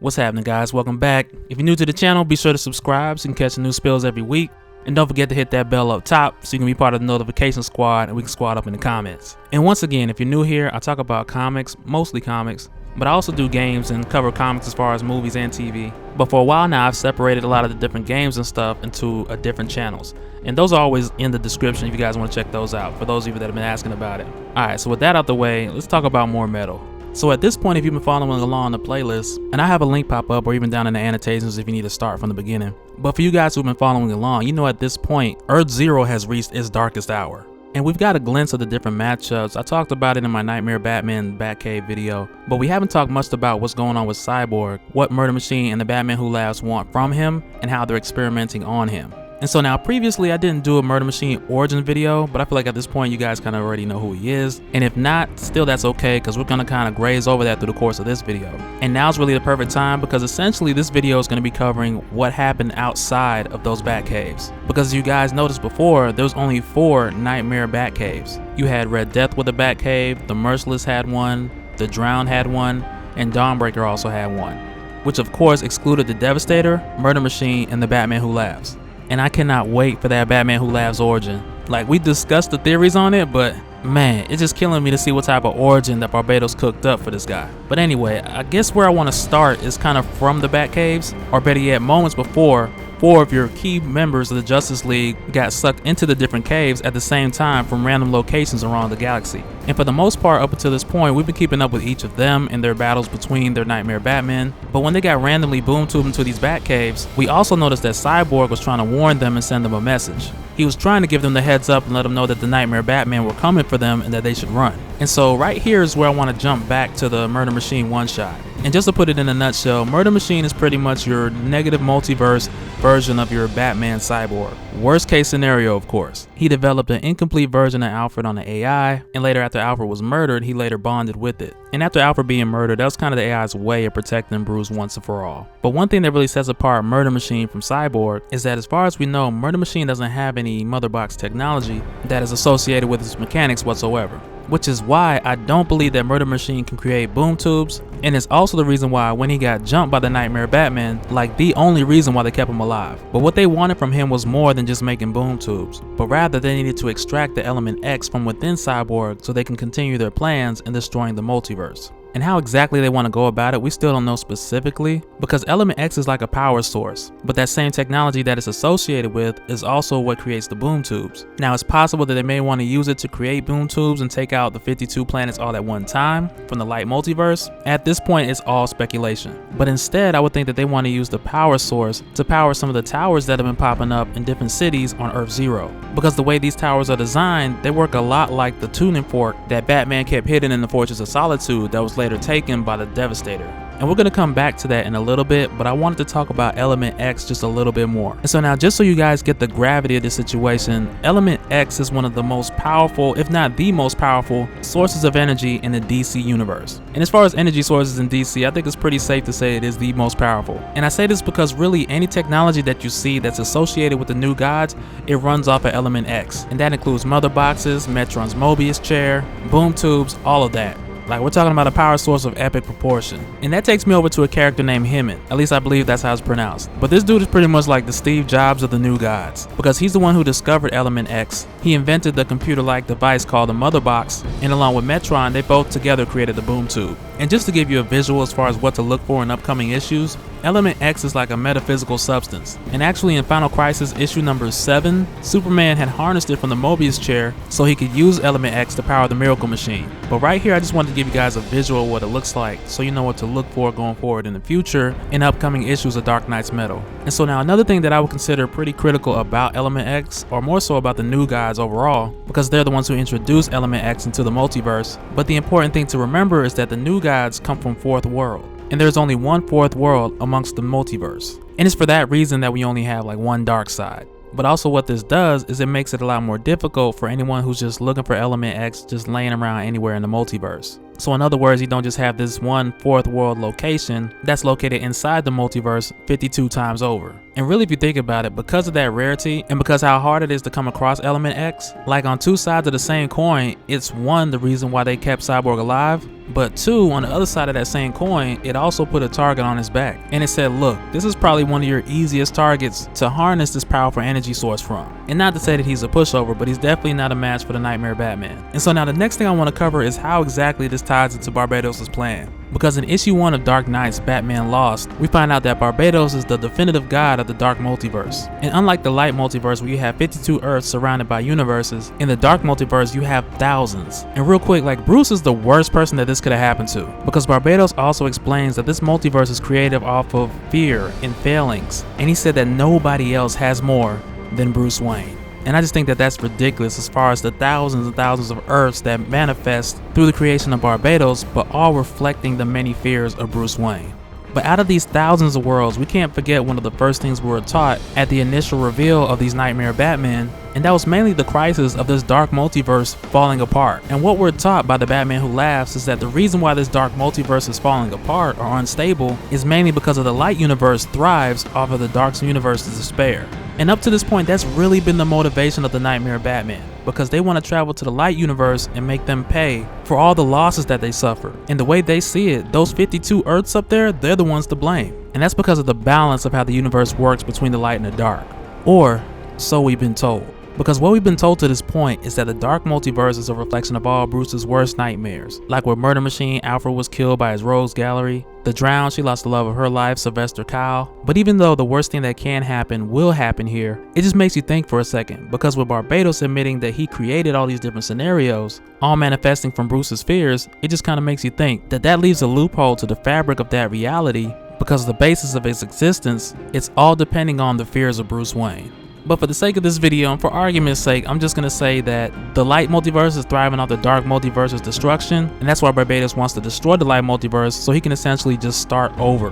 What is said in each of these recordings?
What's happening, guys? Welcome back. If you're new to the channel, be sure to subscribe so you can catch the new spills every week. And don't forget to hit that bell up top so you can be part of the notification squad and we can squad up in the comments. And once again, if you're new here, I talk about comics, mostly comics, but I also do games and cover comics as far as movies and TV. But for a while now, I've separated a lot of the different games and stuff into different channels. And those are always in the description if you guys want to check those out, for those of you that have been asking about it. Alright, so with that out the way, let's talk about more metal. So at this point, if you've been following along on the playlist, and I have a link pop up or even down in the annotations if you need to start from the beginning. But for you guys who've been following along, you know at this point, Earth Zero has reached its darkest hour. And we've got a glimpse of the different matchups. I talked about it in my Nightmare Batman Batcave video, but we haven't talked much about what's going on with Cyborg, what Murder Machine and the Batman Who Laughs want from him, and how they're experimenting on him. And so now previously I didn't do a Murder Machine origin video, but I feel like at this point you guys kind of already know who he is. And if not, still that's okay, because we're going to kind of graze over that through the course of this video. And now's really the perfect time, because essentially this video is going to be covering what happened outside of those Batcaves. Because as you guys noticed before, there was only 4 Nightmare Batcaves. You had Red Death with a Batcave, the Merciless had one, the Drowned had one, and Dawnbreaker also had one. Which of course excluded the Devastator, Murder Machine, and the Batman Who Laughs. And I cannot wait for that Batman Who Laughs origin. Like, we discussed the theories on it, but man, it's just killing me to see what type of origin that Barbados cooked up for this guy. But anyway, I guess where I want to start is kind of from the Batcaves, or better yet, moments before 4 of your key members of the Justice League got sucked into the different caves at the same time from random locations around the galaxy. And for the most part up until this point, we've been keeping up with each of them in their battles between their Nightmare Batmen. But when they got randomly boom-tubed into these Batcaves, we also noticed that Cyborg was trying to warn them and send them a message. He was trying to give them the heads up and let them know that the Nightmare Batmen were coming for them and that they should run. And so right here is where I want to jump back to the Murder Machine one-shot. And just to put it in a nutshell, Murder Machine is pretty much your negative multiverse version of your Batman Cyborg. Worst case scenario, of course. He developed an incomplete version of Alfred on the AI, and later after Alfred was murdered, he later bonded with it. And after Alfred being murdered, that was kind of the AI's way of protecting Bruce once and for all. But one thing that really sets apart Murder Machine from Cyborg is that as far as we know, Murder Machine doesn't have any mother box technology that is associated with its mechanics whatsoever. Which is why I don't believe that Murder Machine can create boom tubes, and it's also the reason why when he got jumped by the Nightmare Batman, like the only reason why they kept him alive. But what they wanted from him was more than just making boom tubes, but rather they needed to extract the element X from within Cyborg so they can continue their plans in destroying the multiverse. And how exactly they want to go about it, we still don't know specifically, because Element X is like a power source, but that same technology that it's associated with is also what creates the boom tubes. Now it's possible that they may want to use it to create boom tubes and take out the 52 planets all at one time from the light multiverse. At this point, it's all speculation. But instead, I would think that they want to use the power source to power some of the towers that have been popping up in different cities on Earth Zero. Because the way these towers are designed, they work a lot like the tuning fork that Batman kept hidden in the Fortress of Solitude that was later taken by the Devastator. And we're going to come back to that in a little bit, but I wanted to talk about Element X just a little bit more. And so now, just so you guys get the gravity of this situation, Element X is one of the most powerful, if not the most powerful, sources of energy in the DC universe. And as far as energy sources in DC, I think it's pretty safe to say it is the most powerful. And I say this because really any technology that you see that's associated with the new gods, it runs off of Element X. And that includes mother boxes, Metron's Mobius chair, boom tubes, all of that. Like, we're talking about a power source of epic proportion. And that takes me over to a character named Hammond. At least I believe that's how it's pronounced. But this dude is pretty much like the Steve Jobs of the new gods, because he's the one who discovered Element X. He invented the computer-like device called the Mother Box, and along with Metron, they both together created the boom tube. And just to give you a visual as far as what to look for in upcoming issues, Element X is like a metaphysical substance. And actually in Final Crisis issue number 7, Superman had harnessed it from the Mobius chair so he could use Element X to power the Miracle Machine. But right here I just wanted to give you guys a visual of what it looks like so you know what to look for going forward in the future in upcoming issues of Dark Knight's Metal. And so now another thing that I would consider pretty critical about Element X, or more so about the new gods overall, because they're the ones who introduced Element X into the multiverse, but the important thing to remember is that the new gods come from Fourth World. And there's only one Fourth World amongst the multiverse. And it's for that reason that we only have like one dark side. But also what this does is it makes it a lot more difficult for anyone who's just looking for Element X just laying around anywhere in the multiverse. So in other words, you don't just have this one Fourth World location that's located inside the multiverse 52 times over. And really, if you think about it, because of that rarity and because how hard it is to come across Element X, like on two sides of the same coin, it's one, the reason why they kept Cyborg alive, But 2, on the other side of that same coin, it also put a target on his back. And it said, look, this is probably one of your easiest targets to harness this powerful energy source from. And not to say that he's a pushover, but he's definitely not a match for the Nightmare Batman. And so now the next thing I want to cover is how exactly this ties into Barbados' plan. Because in issue 1 of Dark Knight's Batman Lost, we find out that Barbados is the definitive god of the dark multiverse. And unlike the light multiverse where you have 52 Earths surrounded by universes, in the dark multiverse you have thousands. And real quick, like, Bruce is the worst person that this could have happened to, because Barbados also explains that this multiverse is created off of fear and failings. And he said that nobody else has more than Bruce Wayne. And I just think that that's ridiculous as far as the thousands and thousands of Earths that manifest through the creation of Barbados, but all reflecting the many fears of Bruce Wayne. But out of these thousands of worlds, we can't forget one of the first things we were taught at the initial reveal of these Nightmare Batman, and that was mainly the crisis of this dark multiverse falling apart. And what we're taught by the Batman Who Laughs is that the reason why this dark multiverse is falling apart or unstable is mainly because of the light universe thrives off of the dark universe's despair. And up to this point, that's really been the motivation of the Nightmare Batman, because they want to travel to the light universe and make them pay for all the losses that they suffer. And the way they see it, those 52 Earths up there, they're the ones to blame. And that's because of the balance of how the universe works between the light and the dark. Or so we've been told. Because what we've been told to this point is that the dark multiverse is a reflection of all Bruce's worst nightmares. Like with Murder Machine, Alfred was killed by his rogues gallery. The Drown, she lost the love of her life, Sylvester Kyle. But even though the worst thing that can happen will happen here, it just makes you think for a second. Because with Barbados admitting that he created all these different scenarios, all manifesting from Bruce's fears, it just kind of makes you think that that leaves a loophole to the fabric of that reality, because the basis of its existence, it's all depending on the fears of Bruce Wayne. But for the sake of this video and for argument's sake, I'm just going to say that the light multiverse is thriving off the dark multiverse's destruction, and that's why Barbados wants to destroy the light multiverse so he can essentially just start over.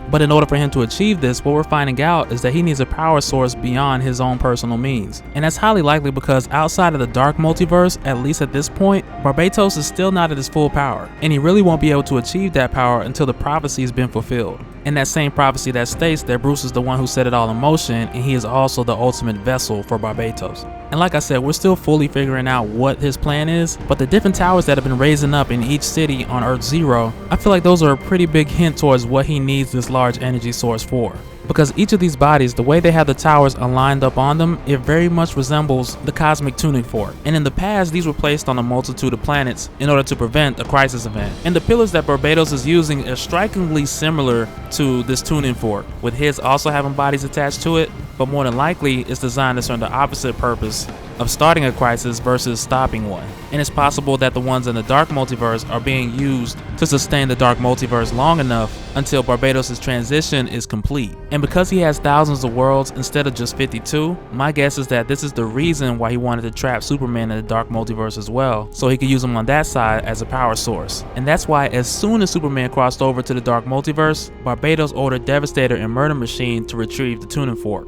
But in order for him to achieve this, what we're finding out is that he needs a power source beyond his own personal means. And that's highly likely because outside of the dark multiverse, at least at this point, Barbados is still not at his full power. And he really won't be able to achieve that power until the prophecy has been fulfilled. And that same prophecy that states that Bruce is the one who set it all in motion, and he is also the ultimate vessel for Barbados. And like I said, we're still fully figuring out what his plan is, but the different towers that have been raising up in each city on Earth Zero, I feel like those are a pretty big hint towards what he needs this large energy source for. Because each of these bodies, the way they have the towers aligned up on them, it very much resembles the cosmic tuning fork. And in the past, these were placed on a multitude of planets in order to prevent a crisis event. And the pillars that Barbados is using are strikingly similar to this tuning fork, with his also having bodies attached to it, but more than likely it's designed to serve the opposite purpose of starting a crisis versus stopping one. And it's possible that the ones in the dark multiverse are being used to sustain the dark multiverse long enough until Barbados' transition is complete. And because he has thousands of worlds instead of just 52, my guess is that this is the reason why he wanted to trap Superman in the dark multiverse as well, so he could use him on that side as a power source. And that's why as soon as Superman crossed over to the dark multiverse, Barbados ordered Devastator and Murder Machine to retrieve the tuning fork.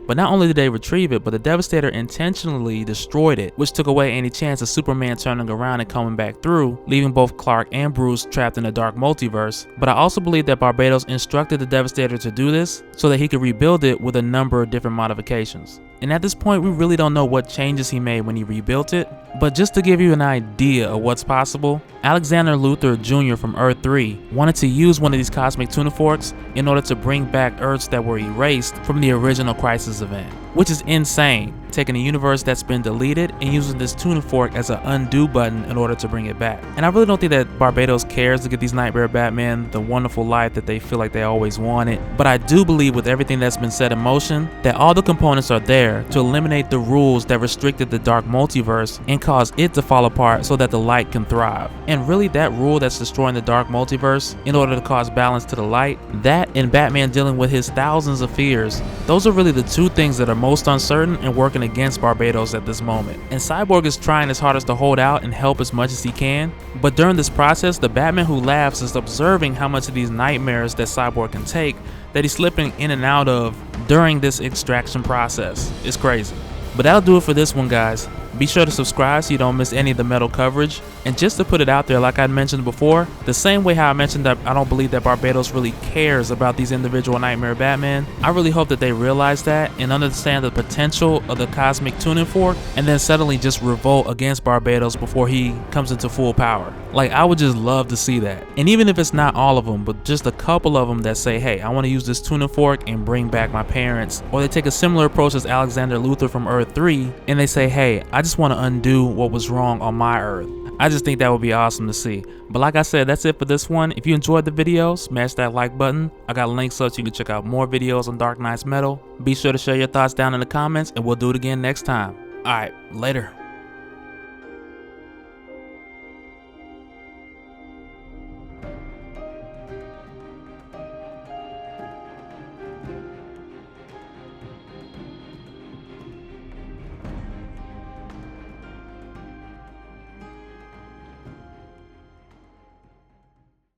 But not only did they retrieve it, but the Devastator intentionally destroyed it, which took away any chance of Superman turning around and coming back through, leaving both Clark and Bruce trapped in the dark multiverse. But I also believe that Barbados instructed the Devastator to do this so that he could rebuild it with a number of different modifications. And at this point, we really don't know what changes he made when he rebuilt it, but just to give you an idea of what's possible, Alexander Luthor Jr. from Earth 3 wanted to use one of these cosmic tuning forks in order to bring back Earths that were erased from the original Crisis event, which is insane, taking a universe that's been deleted and using this tuning fork as an undo button in order to bring it back. And I really don't think that Barbados cares to get these Nightmare Batman the wonderful life that they feel like they always wanted, but I do believe with everything that's been set in motion that all the components are there to eliminate the rules that restricted the dark multiverse and cause it to fall apart so that the light can thrive. And really that rule that's destroying the dark multiverse in order to cause balance to the light, that and Batman dealing with his thousands of fears, those are really the two things that are most uncertain and working against Barbados at this moment. And Cyborg is trying his hardest to hold out and help as much as he can, but during this process, the Batman Who Laughs is observing how much of these nightmares that Cyborg can take that he's slipping in and out of during this extraction process. It's crazy. But that'll do it for this one, guys. Be sure to subscribe so you don't miss any of the metal coverage. And just to put it out there, like I mentioned before, the same way how I mentioned that I don't believe that Barbados really cares about these individual Nightmare Batman, I really hope that they realize that and understand the potential of the cosmic tuning fork and then suddenly just revolt against Barbados before he comes into full power. Like, I would just love to see that. And even if it's not all of them, but just a couple of them that say, hey, I want to use this tuning fork and bring back my parents. Or they take a similar approach as Alexander Luthor from Earth 3 and they say, hey, I just want to undo what was wrong on my Earth. I just think that would be awesome to see. But like I said, that's it for this one. If you enjoyed the video, smash that like button. I got links up so you can check out more videos on Dark Knight's Metal. Be sure to share your thoughts down in the comments and we'll do it again next time. Alright, later.